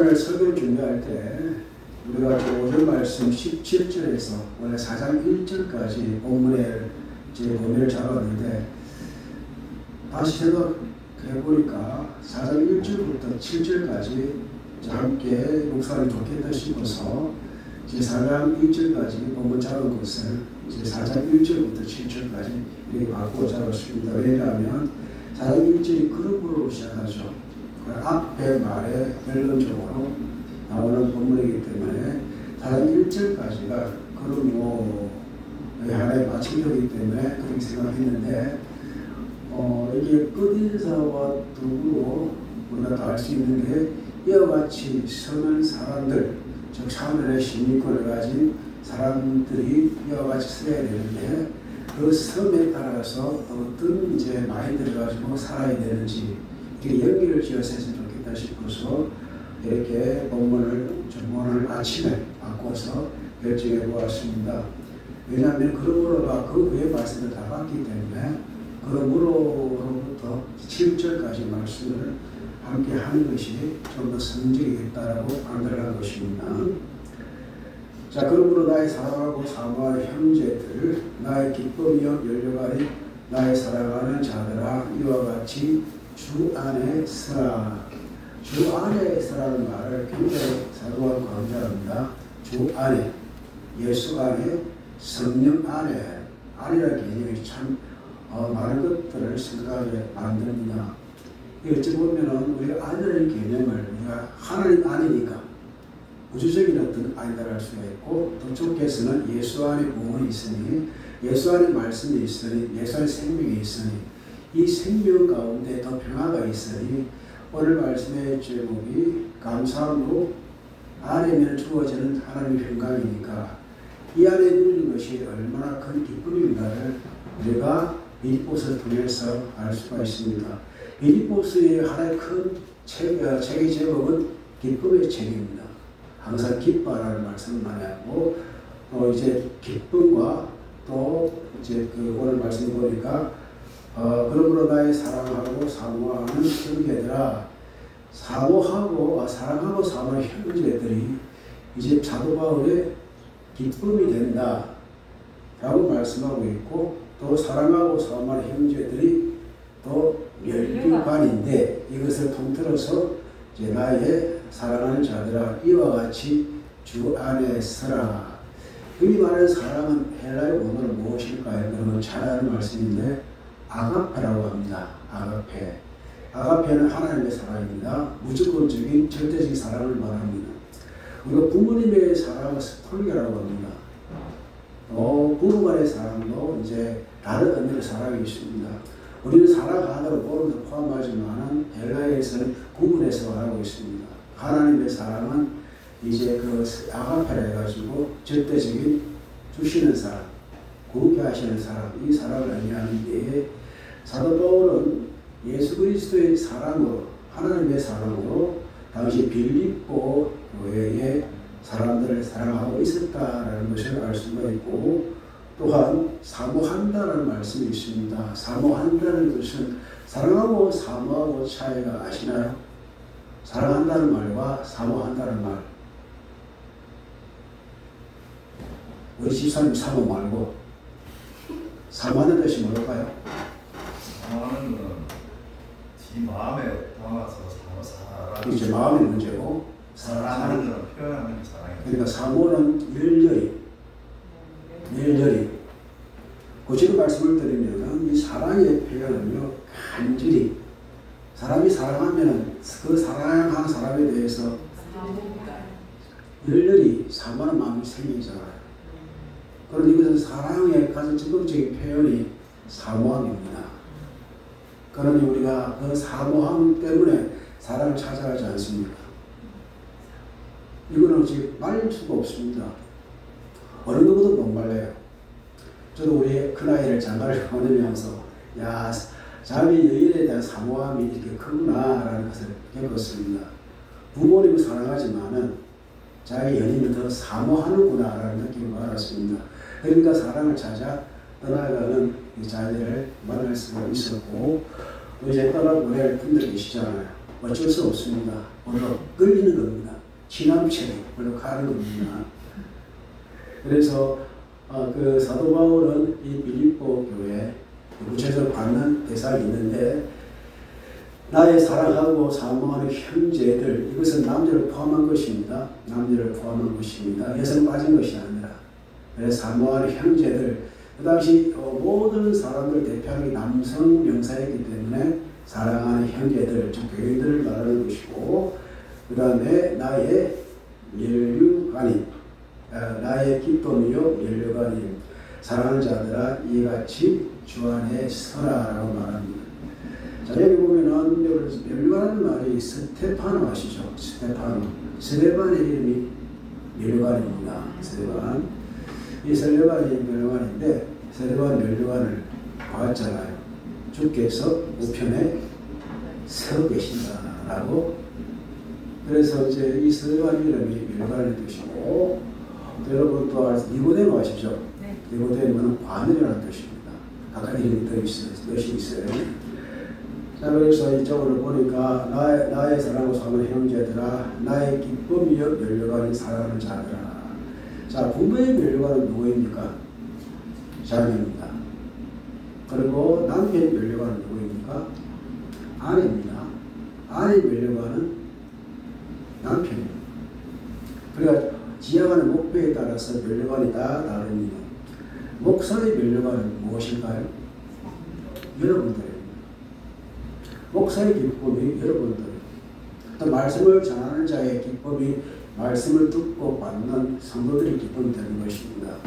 오늘 설교를 준비할 때 우리가 5절 말씀 17절에서 원래 4장 1절까지 본문에 제 본문을 잡았는데 다시 생각해보니까 4장 1절부터 7절까지 함께 묵상하면 좋겠다 싶어서 제 4장 1절까지 본문 잡은 것을 제 4장 1절부터 7절까지 이렇게 바꾸어 잡았습니다. 왜냐하면 4장 1절이 그룹으로 시작하죠. 그 앞에 말에 결론적으로 나오는 본문이기 때문에 4장 1절까지가 그룹으로 하나의 마침표이기 때문에 그렇게 생각했는데 이게 끝인사와 도구로 우리가 다 알 수 있는 게 이와 같이 선한 사람들, 즉 참선의 신민권을 가진 사람들이 이와 같이 써야 되는데 그 섬에 따라서 어떤 이제 마인드를 가지고 살아야 되는지 이렇게 연기를 지어서 했으면 좋겠다 싶어서 이렇게 본문을 아침에 바꿔서 결정해 보았습니다. 왜냐하면 그러므로가 그 외의 말씀을 다 봤기 때문에 그러므로부터 7절까지 말씀을 함께 하는 것이 좀 더 성적이겠다라고 판단한 것입니다. 자, 그러므로 나의 사랑하고 사모하는 형제들, 나의 기쁨이여 연료가리 나의 사랑하는 자들아, 이와 같이 주 안에 서라. 주 안에 서라는 말을 굉장히 사도한 강조합니다. 주 안에, 예수 안에, 성령 안에, 안이라는 개념이 참 많은 것들을 생각하게 만듭니다. 어찌 보면은 우리가 안이라는 개념을 우리가 하나님 안이니까 우주적인 어떤 안이라고 할 수가 있고, 또 쪽에서는 예수 안에 구원이 있으니, 예수 안에 말씀이 있으니, 예수 안에 생명이 있으니, 이 생명 가운데 더 평화가 있으니, 오늘 말씀의 제목이 감사함으로 안에면 주어지는 하나님의 평강이니까 이 안에 누리는 것이 얼마나 큰 기쁨인가를 우리가 빌립보서를 통해서 알 수가 있습니다. 빌립보서의 하나의 큰 책의 제목은 기쁨의 책입니다. 항상 기뻐하라는 말씀을 많이 하고, 이제 기쁨과 또 이제 오늘 말씀 보니까 그러므로 나의 사랑하고 사모하는 형제들아, 사랑하고 사모하는 형제들이 이제 사도 바울의 기쁨이 된다 라고 말씀하고 있고, 또 사랑하고 사모하는 형제들이 또 멸류관인데, 이것을 통틀어서 이제 나의 사랑하는 자들아, 이와 같이 주 안에 서라. 여기 말하는 사랑은 헬라의 원어는 무엇일까요? 그러면 잘 아는 말씀인데 아가페라고 합니다. 아가페. 아가페는 하나님의 사랑입니다. 무조건적인 절대적인 사랑을 말합니다. 우리가 부모님의 사랑을 스톨게라고 합니다. 부부 간의 사랑도 이제 다른 의미의 사랑이 있습니다. 우리는 사랑하다고 보는 데 포함하지만 헬라에서는 구분해서 말하고 있습니다. 하나님의 사랑은 이제 그 아가페라 해가지고 절대적인 주시는 사랑, 구게 하시는 사랑, 이 사랑을 의미하는데, 사도 바울은 예수 그리스도의 사랑으로, 하나님의 사랑으로 당시 빌립보 교회의 사람들을 사랑하고 있었다라는 것을 알 수가 있고, 또한 사모한다는 말씀이 있습니다. 사모한다는 것은 사랑하고 사모하고 차이가 아시나요? 사랑한다는 말과 사모한다는 말. 우리 집사님 사모 말고 사모하는 뜻이 뭘까요? 사모하는 건 지 마음에 담아서 사랑. 그렇죠. 마음의 문제고, 사랑하는 건 표현하는 게 사랑이에요. 그러니까 사모는 열렬히. 고치는 말씀을 드리면 이 사랑의 표현은요, 간절히 사람이 사랑하면 그 사랑하는 사람에 대해서 열렬히 사모하는 마음이 생기잖아요. 그런데 이것은 사랑의 가장 적극적인 표현이 사모함입니다. 그러니 우리가 그 사모함 때문에 사랑을 찾아가지 않습니까? 이거는 지금 말릴 수가 없습니다. 어느 누구도 못 말려요. 저도 우리 큰아이를 장가를 보내면서, 야, 자기 여인에 대한 사모함이 이렇게 크구나라는 것을 겪었습니다. 부모님을 사랑하지만은 자기 연인을 더 사모하는구나라는 느낌을 알았습니다. 그러니까 사랑을 찾아 떠나가는 이 자녀를 만날 수가 있었고, 또 이제 떠나보낼 분들이 계시잖아요. 어쩔 수 없습니다. 오늘 끌리는 겁니다. 친함체로 가는 겁니다. 그래서 그 사도 바울은 이 빌립보 교회 구체적으로 받는 대상이 있는데 나의 사랑하고 사모하는 형제들, 이것은 남녀를 포함한 것입니다. 남녀를 포함한 것입니다. 여성 빠진 것이 아니라. 그래서 사모하는 형제들, 그 당시 모든 사람들 대표하는 남성 명사이기 때문에 사랑하는 형제들, 즉 교인들을 말하는 것이고, 그 다음에 나의 면류관임, 나의 기쁨이요 면류관임, 사랑하는 자들아 이같이 주 안에 서라라고 말합니다. 자, 여기 보면은 면류관이라는 말이 스테파노 아시죠? 스테파노. 스데반의 이름이 면류관입니다. 스데반. 이 스데반이 면류관인데 스데반 면류관을 봤잖아요. 주께서 우편에 서 계신다라고. 그래서 이제 이 스데반 이름이 면류관의 뜻이고, 여러분 또 니고데모 아시죠? 네. 니고데모는 관이라는 뜻입니다. 각각 이름이 뜻이 있어요. 자, 그래서 이쪽으로 보니까 나의 사랑하고 사모하는 형제들아 나의 기쁨이여 면류관인 사랑하는 자들아. 자, 부모의 면류관은 누구입니까? 자녀입니다. 그리고 남편의 면류관은 누구입니까? 아내입니다. 아내의 면류관은 남편입니다. 그러니까 지향하는 목표에 따라서 면류관이 다 다릅니다. 목사의 면류관은 무엇일까요? 여러분들입니다. 목사의 기쁨이 여러분들, 또 말씀을 전하는 자의 기쁨이 말씀을 듣고 받는 성도들의 기쁨이 되는 것입니다.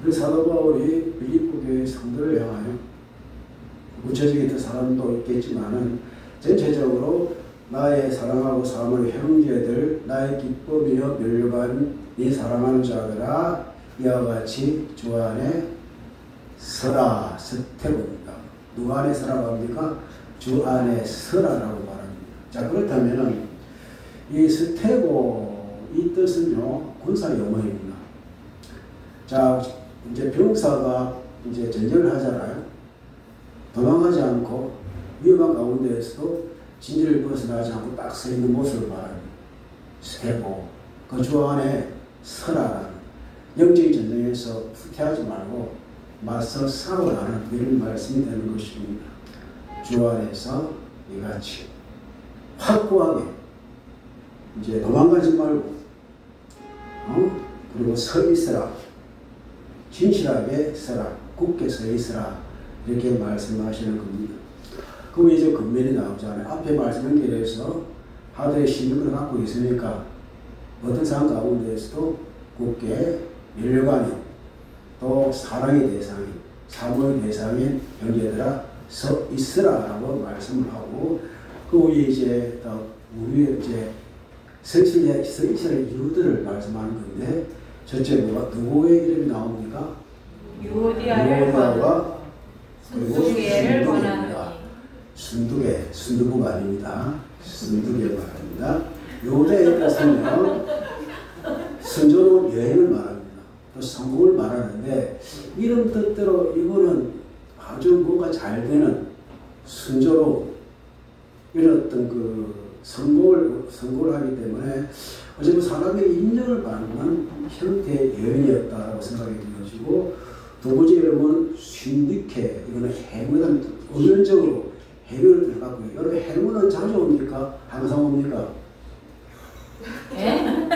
그래서 사도 바울이 빌립보 교회 성도를 향하여 구체적인 사람도 있겠지만은 전체적으로 나의 사랑하고 사모하는 형제들, 나의 기쁨이여 면류관이 사랑하는 자들아 이와 같이 주 안에 서라. 스테고입니다. 누구 안에 서라고 합니까? 주 안에 서라라고 말합니다. 자, 그렇다면은 이 스테고 이 뜻은요 군사 용어입니다. 자, 이제 병사가 이제 전쟁을 하잖아요. 도망하지 않고 위험한 가운데에서도 진지를 벗어나지 않고 딱 서 있는 모습을 말합니다. 스테고, 그 주 안에 서라라는 영적인 전쟁에서 후퇴하지 말고 맞서 싸우라는 이런 말씀이 되는 것입니다. 주 안에서 이같이 확고하게 이제 도망가지 말고 그리고 서 있으라. 진실하게 서라. 굳게 서 있으라. 이렇게 말씀하시는 겁니다. 그럼 이제 겉면이 나오잖아요. 앞에 말씀 연결해서 하늘의 신분을 갖고 있으니까 어떤 상황 가운데에서도 굳게 면류관이 또 사랑의 대상인 사모의 대상인 형제들아 서 있으라라고 말씀을 하고, 그 위에 이제 우리의 이제 서 있을 이유들을 말씀하는 건데, 첫째 누구의 이름이 나옵니까? 유오디아와 순두개를 권하노니. 순두부가 아닙니다. 순두개 말합니다. 유오디아의 뜻은요 순조로운 여행을 말합니다. 또 성공을 말하는데, 이름 뜻대로 이거는 아주 뭔가 잘 되는 순조로운 이런 어떤 그 성공을 하기 때문에 어쨌든 사람의 인정을 받는 형태의 여인이었다고 생각이 되어지고, 두 번째 이름은 쉰디케, 이거는 해문은 의연적으로 해문을 들어갔고요. 여러분 해문은 자주 옵니까? 항상 옵니까? 예?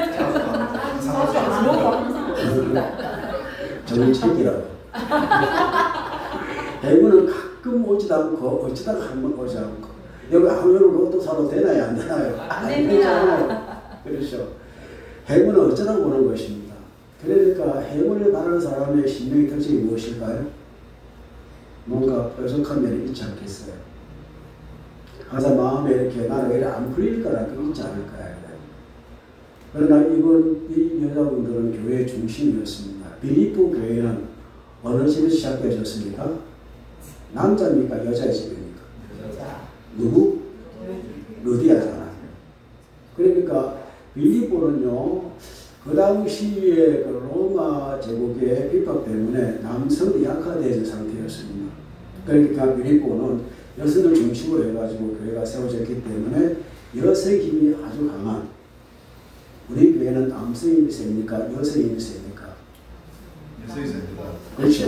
저는 책이라고. 해문은 가끔 오지도 않고 어쩌다가 한 번 오지 않고, 여기 하루를 로또 사도 되나요? 안 되나요? 안 됩니다. 그렇죠. 해문은 어쩌다 오는 것입니다. 그러니까 해문을 바라는 사람의 신명의 특징이 무엇일까요? 뭔가 뾰족한 면이 있지 않겠어요? 항상 마음에 이렇게 나는 왜 안 풀릴까라는 게 있지 않을까요? 그러나 이 여자분들은 교회의 중심이었습니다. 빌립보 교회는 어느 집에서 시작되었습니까? 남자입니까? 여자의 집입니까? 여자. 누구? 루디아잖아요. 그러니까 빌립보는요, 그 당시에 그 로마 제국의 핍박 때문에 남성이 약화되어 상태였습니다. 그러니까 빌립보는 여성을 중심으로 해가지고 교회가 세워졌기 때문에 여성의 힘이 아주 강한 우리 교회는 남성이 셉니까? 여성이 셉니까? 여성이 셉니다. 그렇죠.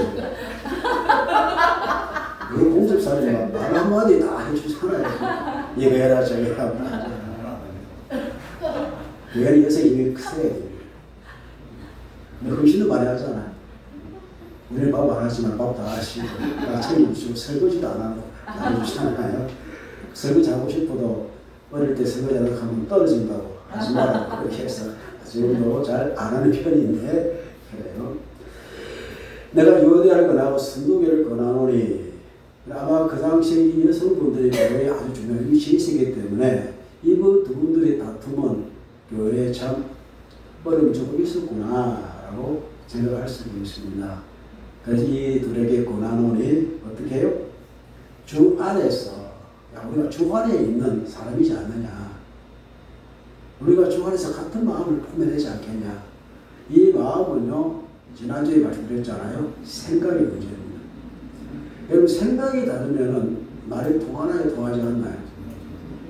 우리 공집사님은 말 한마디 다 해주잖아요. 이거 해라 저거 해라. 교회는 여성이 힘이 크세야 됩니다. 흠신도 많이 하잖아요. 우리는 밥 안 하지만 밥 다 하시고 다 챙겨주시고 설거지도 안 하고 나눠주시잖아요. 설거지 하고 싶어도 어릴 때 설거지 하다가 하면 떨어진다고 하지 말라고 그렇게 해서 지금도 잘 안 하는 편인데 그래요. 내가 요대를 권하고 순도교를 권하노니 아마 그 당시에 이 여성분들이 교회에 아주 중요한 위치에 있었기 때문에 이분 두 분들의 다툼은 교회에 참 어려움이 조금 있었구나 라고 생각할 수 있습니다. 그래서 이 둘에게 권하노니 어떻게 해요? 주 안에서 우리가 주 안에 있는 사람이지 않느냐. 우리가 주 안에서 같은 마음을 품어내지 않겠냐. 이 마음은요, 지난주에 말씀드렸잖아요. 생각의 문제입니다. 여러분 생각이 다르면은 말이 통하나요? 통하지 않나요?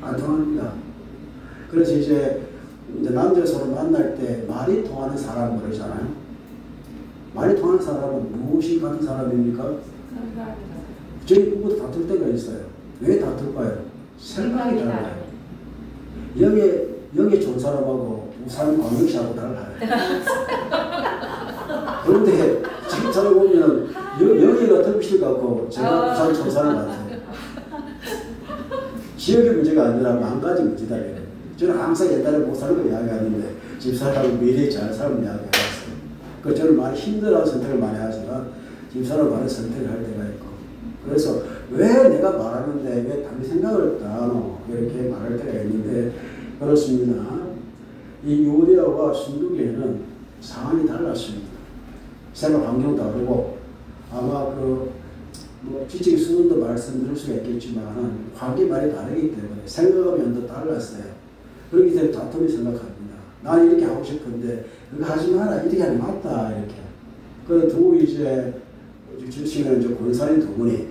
안 통합니다. 그래서 이제 남자 서로 만날 때 말이 통하는 사람 그러잖아요. 말이 통하는 사람은 무엇이 같은 사람입니까? 저희 부부도 다툴 때가 있어요. 왜 다툴까요? 생각이 달라요. 여기에 좋은 사람하고 우산 광역시하고 달라요. 그런데 지금 사람 보면 여기가 털빛일 같고 제가 부산 좋은 사람 같아요. 지역의 문제가 아니라 망가진 문제다. 저는 항상 옛날에 못 사는 걸 이야기하는데 집사람은 미래에 잘 살면 이야기해요. 그 저는 많이 힘들어서 선택을 많이 하지만 집사람 많은 선택을 할 때가 있고 그래서 왜 내가 말하는데 왜 다른 생각을 따노 이렇게 말할 때가 있는데 그렇습니다. 이 유대와 순두교회는 상황이 달랐습니다. 생활 환경 다르고 아마 뭐 지적 수준도 말씀드릴 수가 있겠지만 환경이 많이 다르기 때문에 생각하면 더 달랐어요. 그렇기 때문에 다툼이 생각합니다. 나는 이렇게 하고 싶은데 그거 하지 마라. 이렇게 하면 맞다. 이렇게. 그 두 이제 주식은 이제 권사님 두 분이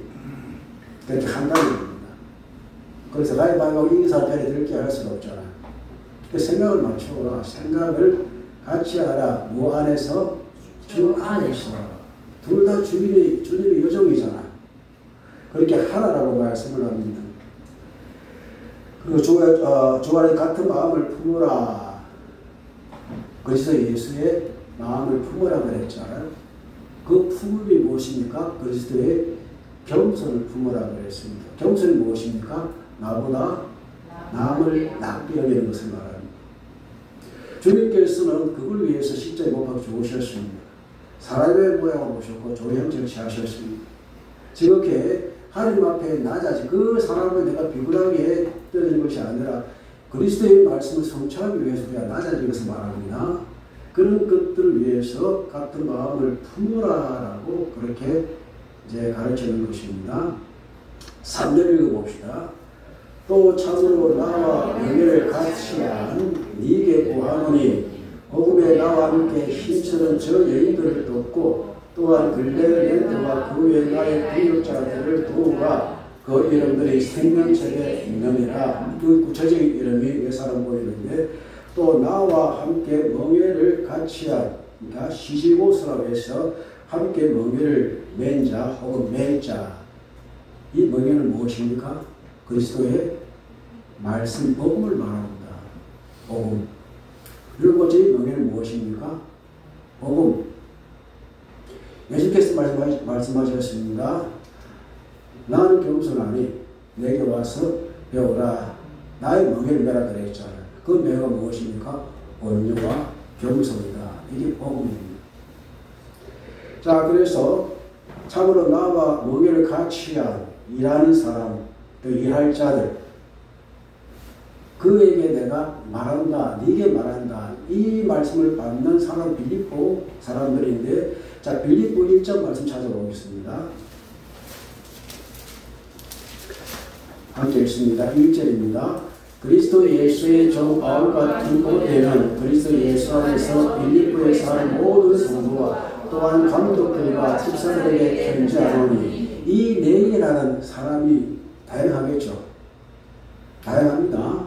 그렇게 한다는 겁니다. 그래서 가위바위보 이긴 사람 편에 들게 할 수가 없잖아. 그 생각을 맞춰라. 생각을 같이 하라. 뭐 안에서? 주 안에서. 둘 다 주님의 여종이잖아. 그렇게 하라라고 말씀을 합니다. 그리고 주 안에 같은 마음을 품어라. 그래서 예수의 마음을 품으라 그랬잖아요. 그 품음이 무엇입니까? 그리스도의 겸손을 품으라 그랬습니다. 겸손이 무엇입니까? 나보다 남을 낮게 여기는 것을 말합니다. 주님께서는 그걸 위해서 십자가에 못 박혀 죽으셨습니다. 사람의 모양을 보셨고 조형제를 취하셨습니다. 지극히 하나님 앞에 낮아지 그 사람을 내가 비굴하게 떨어진 것이 아니라 그리스도의 말씀을 성취하기 위해서 우리가 낮아진 것을 말합니다. 그런 것들을 위해서 같은 마음을 품으라라고 그렇게 이제 가르치는 것입니다. 3절 읽어봅시다. 또 참으로 나와 명예를 같이 한 네게 구하노니 복음에 나와 함께 힘쓰는 저 여인들을 돕고 또한 글레 렌트와 그 외 나의 동역자들을 도우라. 그 이름들이 생명책에 있느니라. 그 구체적인 이름이 몇 사람 보이는데 또 나와 함께 멍에를 같이 한 그러니까 시시고스라고 해서 함께 멍에를 맨 자 혹은 맨 자. 이 멍에는 무엇입니까? 그리스도의 말씀 복음을 말합니다. 복음. 그리고 제 멍에는 무엇입니까? 복음. 예수께서 말씀하셨습니다. 나는 겸손하니 내게 와서 배우라. 나의 멍에를 메라 그랬잖아요. 그 멍에가 무엇입니까? 온유와 겸손이다. 이게 복음입니다. 자, 그래서 참으로 나와 멍에를 같이 한 일하는 사람, 또 일할 자들, 그에게 내가 말한다, 네게 말한다. 이 말씀을 받는 사람 빌립보 사람들인데, 자, 빌립보 1장 말씀 찾아보겠습니다. 함께 읽습니다. 1절입니다. 그리스도 예수의 종 바울과 디모데는 그리스도 예수 안에서 빌립보에 사는 모든 성도와 또한 감독들과 집사들에게 편지하노니. 이 네개라는 사람이 다양하겠죠. 다양합니다.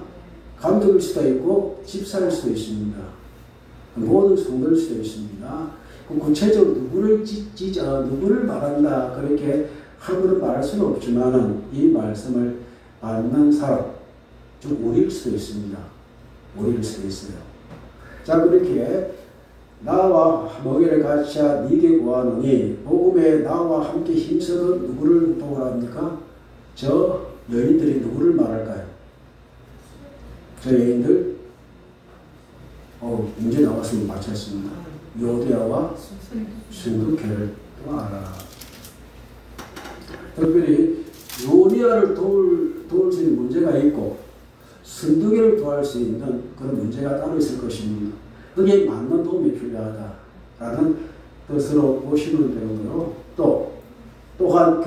감독일 수도 있고 집사일 수도 있습니다. 모든 성도일 수도 있습니다. 구체적으로 누구를 말한다 그렇게 함부로 말할 수는 없지만은 이 말씀을 받는 사람, 좀 우리일 수도 있습니다. 우리일 수도 있어요. 자, 그렇게 나와 먹이를 같이야 네게 구하노니 복음에 나와 함께 힘쓰는 누구를 보고라 합니까? 저 여인들이 누구를 말할까요? 저 여인들 문제 나왔으면 맞췄습니다. 요디아와 순두케를 도와라. 특별히 요디아를 도울 수 있는 문제가 있고 순두개를 도할 수 있는 그런 문제가 따로 있을 것입니다. 그게 맞는 도움이 필요하다라는 뜻으로 보시면 되고요. 또한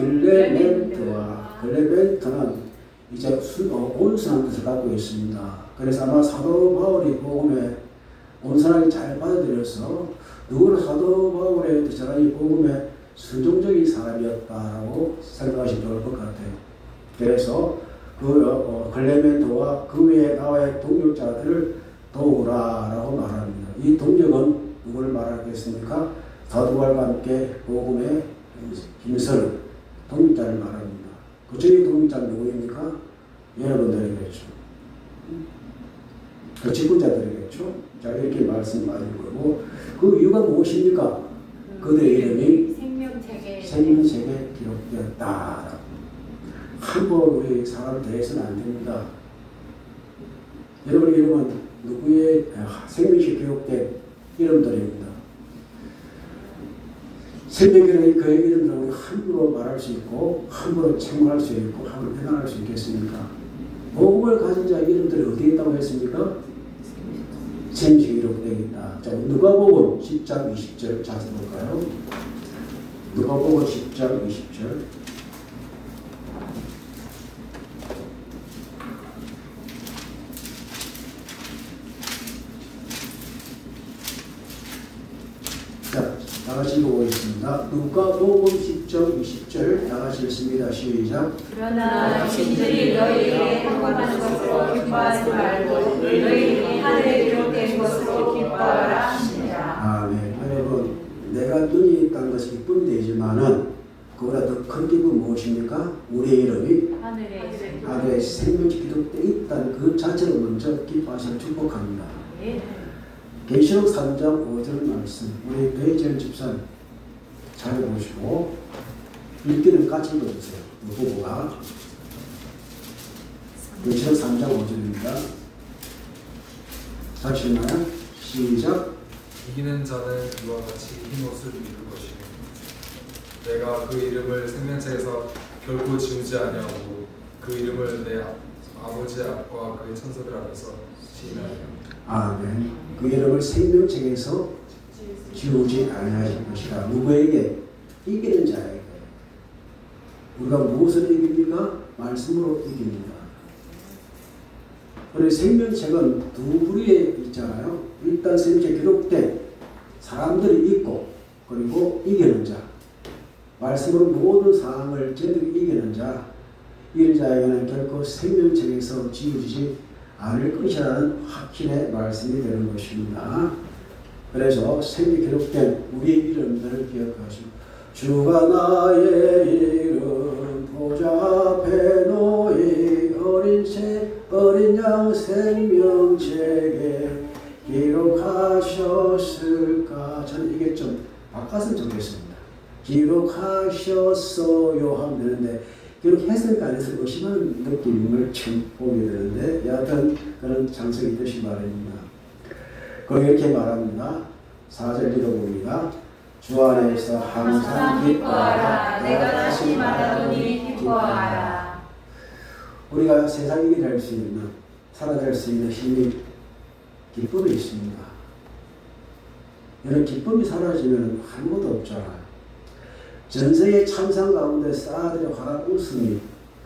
글레멘트는 이제 온순한 뜻을 갖고 있습니다. 그래서 아마 사도 바울이 복음에 온순하게 잘 받아들여서 누구는 사도 바울의 뜻처럼 이 복음에 순종적인 사람이었다라고 생각하시면 좋을 것 같아요. 그래서 글레멘트와 그 외에 나와의 동역자들을 도우라라고 말합니다. 이 동역은 누구를 말하겠습니까? 사도들과 함께 복음에 힘쓰는 동역자를 말합니다. 그 중에 동역자는 누구입니까? 여러분들이겠죠. 그 직분자들이겠죠. 자, 이렇게 말씀하는 거고, 그 이유가 무엇입니까? 그들의 이름이 생명책에 기록되었다. 함부로 우리 사람을 대해서는 안 됩니다. 여러분의 이름은 누구의 생명책에 기록된 이름들입니다. 생명책에 그의 이름들을 우리 함부로 말할 수 있고, 함부로 책망할 수 있고, 함부로 비난할 수 있겠습니까? 복음을 가진 자의 이름들이 어디에 있다고 했습니까? 생명책에 기록되어 있다. 자, 누가복음 10장 20절 자세 볼까요? 누가복음 10장 20절. 다같이 보겠습니다. 누가복음 10장 20절 다같이 읽습니다. 시작. 그러나 신들이 너희에게 항복하는 것으로 기뻐하지 말고 너희에게 하늘에 기록된 것으로 기뻐하라 하시니라. 아멘. 여러분, 내가 눈이 있다는 것이 기쁨이 되지만은 그보다 더 큰 기쁨은 무엇입니까? 우리의 이름이 하늘에 생명책 기록되어 있다는 그 자체로 먼저 기뻐하시는 축복합니다. 계시록 3장 5절 말씀, 우리 배희철 집사님 잘 보시고 읽기는 같이 읽어주세요. 누구가 계시록 3장 5절입니다. 같이 읽나요? 시작. 이기는 자는 이와 같이 흰 옷을 입을 것이며 내가 그 이름을 생명책에서 결코 지우지 아니하고 그 이름을 내 아버지 앞과 그의 천사들 앞에서 시인하리라. 아멘. 그 이름을 생명책에서 지우지 아니할 것이다. 누구에게? 이기는 자에게. 우리가 무엇을 이깁니까? 말씀으로 이깁니다. 그리고 생명책은 두 부류에 있잖아요. 일단 생명책에 기록된 사람들이 있고, 그리고 이기는 자. 말씀으로 모든 상황을 제대로 이기는 자. 이기는 자에게는 결코 생명책에서 지우지 않을 것이라는 확신의 말씀이 되는 것입니다. 그래서 생명에 기록된 우리의 이름들을 기억하시고, 주가 나의 이름 보좌 앞에 놓이 어린 양 생명책에 기록하셨을까. 저는 이게 좀 바꿨으면 좋겠습니다. 기록하셨어요 하면 되는데 기록했을까 안 했을까 의심하는 느낌을 참 보게 되는데 여하튼 그런 장성이 있듯이 말입니다. 그럼 이렇게 말합니다. 4절 읽어봅니다. 주 안에서 항상 기뻐하라. 내가 다시 말하노니 기뻐하라. 우리가 세상 일을 할 수 있는, 살아갈 수 있는 힘이 기쁨이 있습니다. 이런 기쁨이 사라지면 아무것도 없잖아요. 전세의 찬상 가운데 쌓아들여 화난 웃음이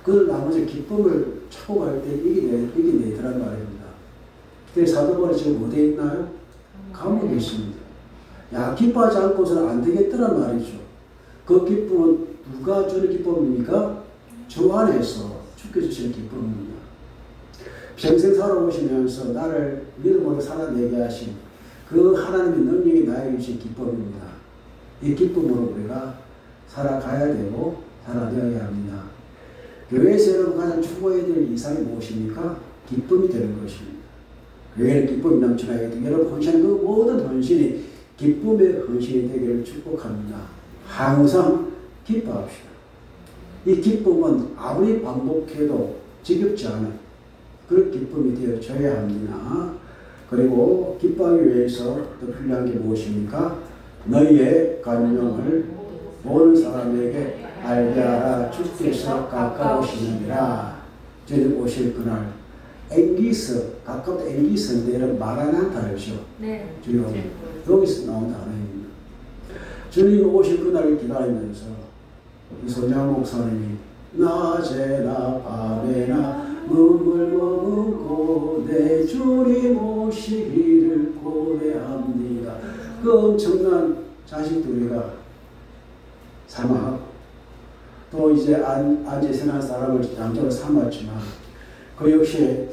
그 나머지 기쁨을 찾고갈 때 이겨내더란 말입니다. 그래서 사도바울이 지금 어디에 있나요? 감옥에 있습니다. 야, 기뻐하지 않고서는 안 되겠더란 말이죠. 그 기쁨은 누가 주는 기쁨입니까? 주 안에서 주께 주시는 기쁨입니다. 평생 살아오시면서 나를 믿음으로 살아내게 하신 그 하나님의 능력이 나에게 주신 기쁨입니다. 이 기쁨으로 우리가 살아가야 되고 살아내어야 합니다. 교회에서 여러분 가장 추구해야 될 이상이 무엇입니까? 기쁨이 되는 것입니다. 교회는 기쁨이 넘쳐나야 되고 여러분 헌신하는 그 모든 헌신이 기쁨의 헌신이 되기를 축복합니다. 항상 기뻐합시다. 이 기쁨은 아무리 반복해도 지겹지 않은 그런 기쁨이 되어져야 합니다. 그리고 기뻐하기 위해서 또 필요한 게 무엇입니까? 너희의 간용을 모든 사람에게 알게 하라. 주께서 가까우시느니라. 주님 오실 그날 앵기스, 가깝다 앵기스인데 이런 마라나타 알죠? 네. 주님 여기서 나온 단어입니다. 주님 오실 그날을 기다리면서 이 손양 목사님이 낮에나 밤에나 눈물 머금고 내 주님 오시기를 고대합니다. 그 엄청난 자식들이가 사망하고 또 이제 안제선한 사람을 양자로 삼았지만 그 역시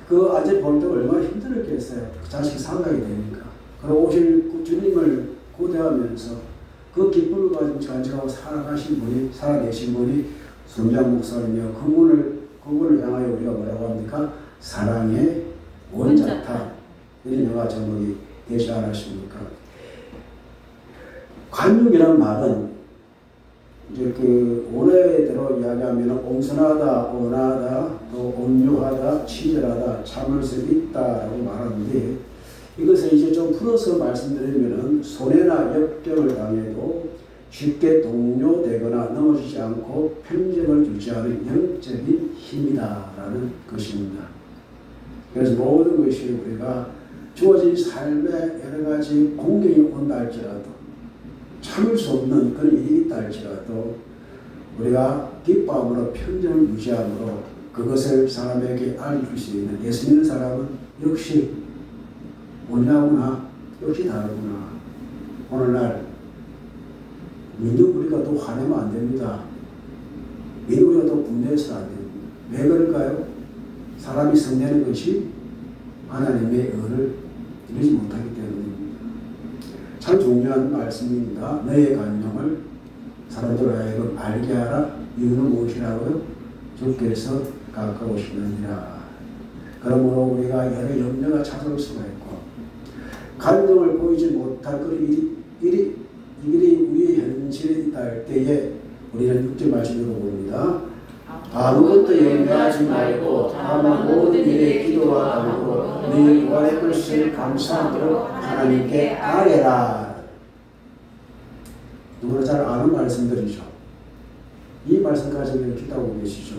그 안제 볼 때 얼마나 힘들었겠어요. 그 자식이 생각이 되니까. 그리고 오실 주님을 고대하면서 그 기쁨을 가지고 간직하고 살아가신 분이, 살아계신 분이 손장 목사님이요. 그분을 향하여 우리가 뭐라고 합니까? 사랑의 원자타. 이런 영화 제목이 되지 않았습니까? 관육이라는 말은 이제 그 원어대로 이야기하면 온순하다, 온하다, 또 온유하다, 친절하다, 참을 수 있다라고 말하는데 이것을 이제 좀 풀어서 말씀드리면은 손해나 역경을 당해도 쉽게 동요되거나 넘어지지 않고 편견을 주지 않은 영적인 힘이다라는 것입니다. 그래서 모든 것이 우리가 주어진 삶에 여러 가지 공경이 온다 할지라도 참을 수 없는 그런 일이 있다 할지라도 우리가 기뻐함으로 편견을 유지함으로 그것을 사람에게 알려줄 수 있는 예수 믿는 사람은 역시 온유하구나, 역시 다르구나. 오늘날 믿는 우리가 또 화내면 안 됩니다. 믿는 우리가 또 분노해서는 안 됩니다. 왜 그럴까요? 사람이 성내는 것이 하나님의 의를 이루지 못하기 때문입니다. 참 중요한 말씀입니다. 너의 간용을 사람들 하여금 알게 하라. 이유는 무엇이라고요? 주께서 가까우시느니라. 그러므로 우리가 여러 염려가 찾아올 수가 있고 간용을 보이지 못할 그런 일이 우리의 현실에 있다 할 때에 우리는 6절 말씀으로 봅니다. 아무것도 염려하지 말고 다만 모든 일에 기도와 간구로 너희 구원의 것을 감사하도록 하나님께 아뢰라. 누구나 잘 아는 말씀들이죠. 이 말씀까지 이렇게 기도하고 계시죠.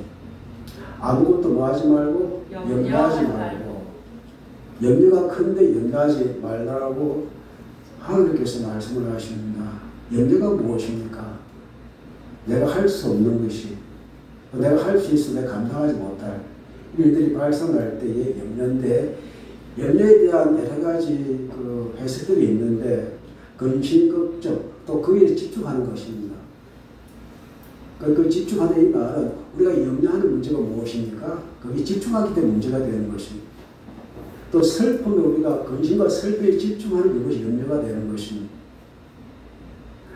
아무것도 뭐하지 말고 염려하지 말고 염려가 큰데 염려하지 말라고 하나님께서 말씀을 하십니다. 염려가 무엇입니까? 내가 할 수 없는 것이 내가 할 수 있어 내가 감당하지 못할 일들이 발생할 때의 염려인데 염려에 대한 여러 가지 그 해석들이 있는데 근심, 걱정 또 거기에 집중하는 것입니다. 그 집중하는 이 말은 우리가 염려하는 문제가 무엇입니까? 거기 집중하기 때문에 문제가 되는 것입니다. 또 슬픔에 우리가 근심과 슬픔에 집중하는 그것이 염려가 되는 것입니다.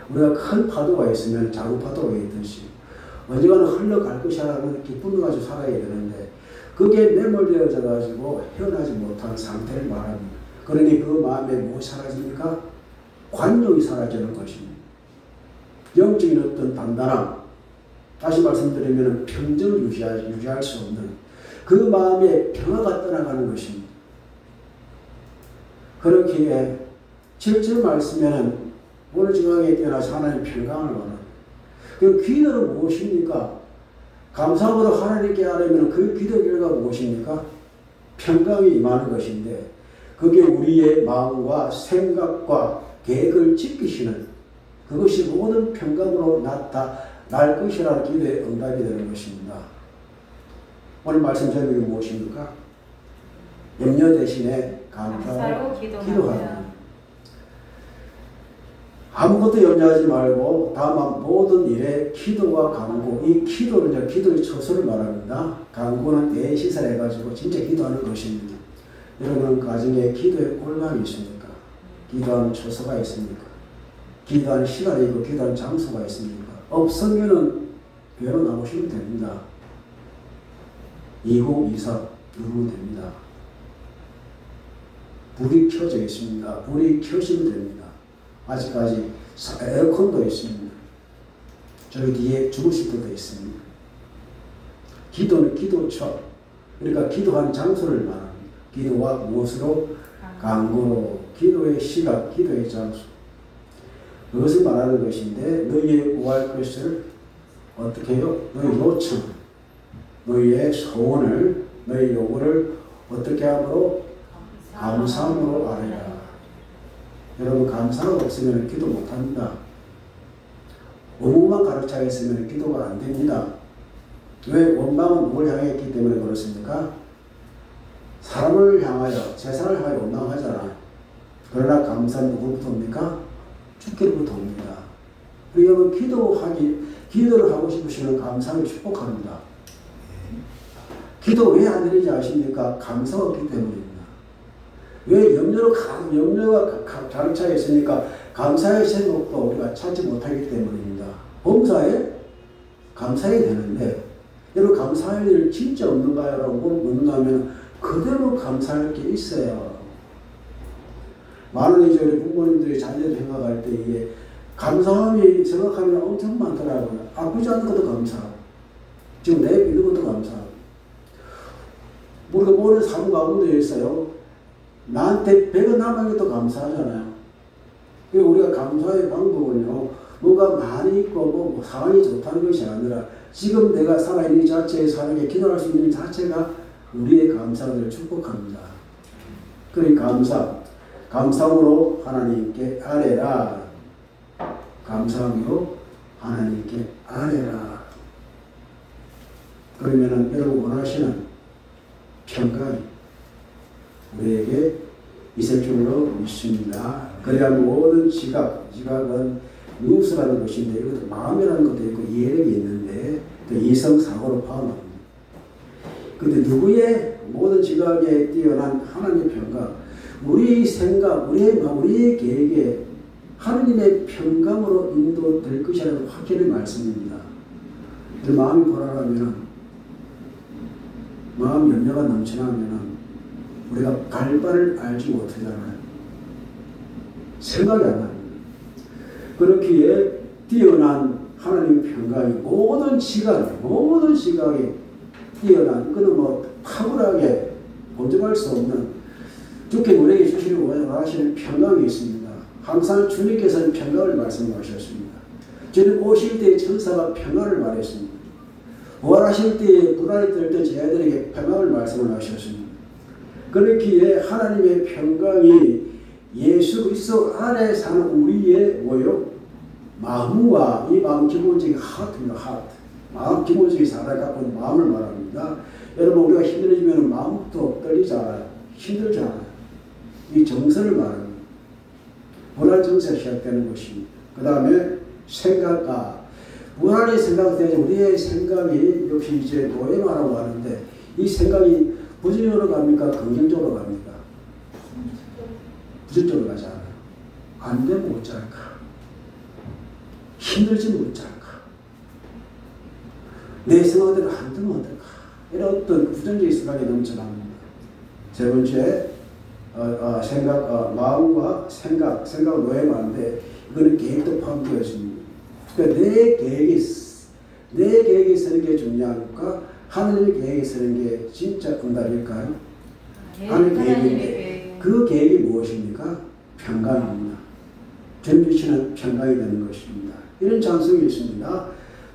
우리가 큰 파도가 있으면 작은 파도가 있듯이 언젠가는 흘러갈 것이라는 기쁨을 가지고 살아야 되는데 그게 매몰되어져 가지고 헤어나지 못하는 상태를 말합니다. 그러니 그 마음에 무엇이 사라집니까? 관용이 사라지는 것입니다. 영적인 어떤 단단함, 다시 말씀드리면 평정을 유지할 수 없는 그 마음의 평화가 떠나가는 것입니다. 그렇기에 7절 말씀에는 오늘 정확하게 깨어나서 하나님 평강을 원합니다. 그럼 기도는 무엇입니까? 감사함으로 하나님께 아뢰면 그 기도 결과가 무엇입니까? 평강이 임하는 것인데 그게 우리의 마음과 생각과 계획을 지키시는 그것이 모든 평강으로 나타날 것이라는 기도의 응답이 되는 것입니다. 오늘 말씀 제목이 무엇입니까? 염려 대신에 감사로 기도하라. 아무것도 염려하지 말고 다만 모든 일에 기도와 간구. 이 기도는 이제 기도의 처소를 말합니다. 간구는 대시설해가지고 진짜 기도하는 것입니다. 여러분 가정에 기도의 꼴망이 있습니까? 기도하는 처소가 있습니까? 기도하는 시간이 있고 기도하는 장소가 있습니까? 없으면은 배로 나오시면 됩니다. 2024 누르면 됩니다. 불이 켜져 있습니다. 불이 켜지면 됩니다. 아직까지 에어컨도 있습니다. 저기 뒤에 주무실 때도 있습니다. 기도는 기도처. 그러니까 기도하는 장소를 말합니다. 기도와 무엇으로? 강구로. 기도의 시간, 기도의 장소. 그것을 말하는 것인데 너희의 구할 것을 어떻게 해요? 너희 요청, 너희의 소원을, 너희 요구를 어떻게 함으로? 감사함으로 아뢰라. 여러분 감사가 없으면 기도 못합니다. 의무만 가득 차 있으면 기도가 안 됩니다. 왜? 원망은 누굴 향해 있기 때문에 그렇습니까? 사람을 향하여, 세상을 향하여 원망하잖아요. 그러나 감사는 누구부터 옵니까? 주께로부터 옵니다. 여러분 기도를 하고 싶으시면 감사를 축복합니다. 기도 왜 안 되는지 아십니까? 감사가 없기 때문입니다. 왜? 염려가 가득 차 있으니까 감사의 제목도 우리가 찾지 못하기 때문입니다. 범사에 감사해야 되는데 여러분 감사할 일 진짜 없는가요? 라고 묻는다면 그대로 감사할 게 있어요. 많은 이제 우리 부모님들이 자녀들 생각할 때 이게 감사함이 생각하면 엄청 많더라고요. 아프지 않은 것도 감사하고 지금 내 믿는 것도 감사하고 우리가 모르는 사람 가운데 있어요. 나한테 배가 남은 것도 감사하잖아요. 그리고 우리가 감사의 방법은요, 뭐가 많이 있고 뭐 상황이 좋다는 것이 아니라 지금 내가 살아있는 자체에 사람에게 기도할 수 있는 자체가 우리의 감사를 축복합니다. 그러니까 감사함으로 하나님께 아뢰라. 감사함으로 하나님께 아뢰라. 그러면은 여러분 원하시는 평강이 우리에게 있을 줄로 믿습니다. 그래야 모든 지각은 누수라는 것인데 이것도 마음이라는 것도 있고 이해력이 있는데 또 이성사고로 포함합니다. 근데 누구의 모든 지각에 뛰어난 하나님의 평강, 우리의 생각, 우리의 계획에 하나님의 평강으로 인도될 것이라는 확실히 말씀입니다. 마음이 불안하면, 마음 염려가 넘쳐나면 우리가 갈 바를 알지 못하잖아요. 생각이 안 납니다. 그렇기에 뛰어난 하나님의 평강이 모든 시각에 뛰어난, 그는 뭐 탁월하게 범접할 수 없는 주께 우리에게 주시려고 원하시는 평강이 있습니다. 항상 주님께서는 평강을 말씀하셨습니다. 주님 오실 때 천사가 평강을 말했습니다. 부활하실 때에 불안이 들 때 제자들에게 평강을 말씀을 하셨습니다. 그렇기에 하나님의 평강이 예수 그리스도 안에 사는 우리의 마음과 이 마음 기본적인 하트입니다. 마음 기본적인 사람을 갖고 있는 마음을 말합니다. 여러분 우리가 힘들어지면 마음도 떨리잖아요. 힘들잖아요. 이 정서를 말합니다. 불안 정서가 시작되는 것입니다. 그 다음에 생각과 불안의 생각에 우리의 생각이 역시 이제 노예마라고 하는데 이 생각이 부정적으로 갑니까? 긍정적으로 갑니까? 부정적으로 가지 않아요. 안 되면 어쩔까? 힘들지는 어쩔까? 내 생각대로 안 되면 어떨까? 이런 어떤 부정적인 생각이 넘쳐납니다. 세 번째, 마음과 생각은 노예마인데 이거는 계획도 포함되어 있습니다. 그러니까 내 계획이 서는 게 중요할까? 하나님의 계획이 서는 게 진짜 응답일까요? 하나님의 계획인데 그 계획이 무엇입니까? 평강입니다. 주님 주시는 평강이 되는 것입니다. 이런 찬송이 있습니다.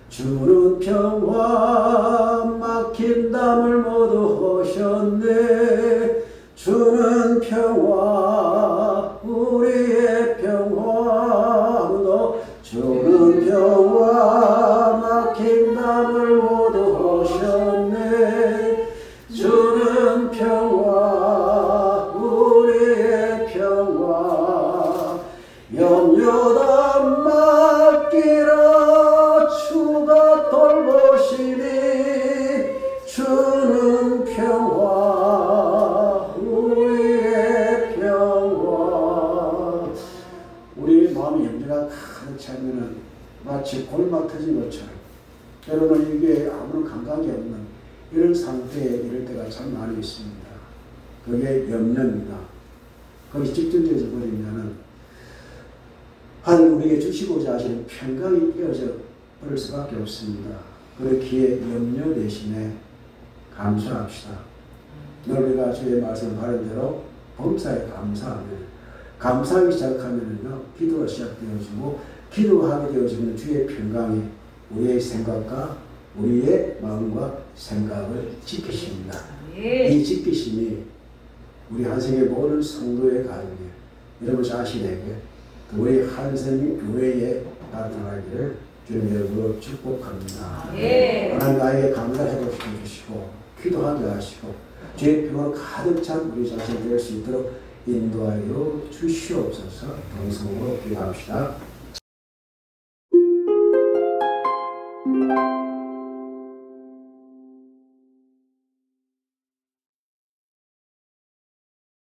주는 평화 막힌 담을 모두 하셨네. 주는 평화 우리의 평화 아무도 주는 평화 막힌 담을 모두 하셨네. 주는 평화 우리의 평화 염려담 맡기라 주가 돌보시니 주는 평화 우리의 평화 피가 가득 차면은 마치 골막 터진 것처럼 때로는 이게 아무런 감각이 없는 이런 상태에 이럴 때가 참 많이 있습니다. 그게 염려입니다. 거기 집중되어져 버리면은 하나님 우리에게 주시고자 하시는 평강이 깨어져 버릴 수밖에 없습니다. 그렇기에 염려 대신에 감사합시다. 늘 우리가 주의 말씀 바른 대로 범사에 감사하기 시작하면은요, 기도가 시작되어지고, 기도하게 되어지면 주의 평강이 우리의 생각과 우리의 마음과 생각을 지키십니다. 이 지키심이 우리 한생의 모든 성도의 가정에, 여러분 자신에게, 우리 한생 교회에 나타나기를 주님의 이름으로 축복합니다. 하나님 나에게 감사해 주시고, 기도하게 하시고, 주의 평으로 가득 찬 우리 자신 될 수 있도록 인도하여 주시옵소서. 동성으로 기도합시다.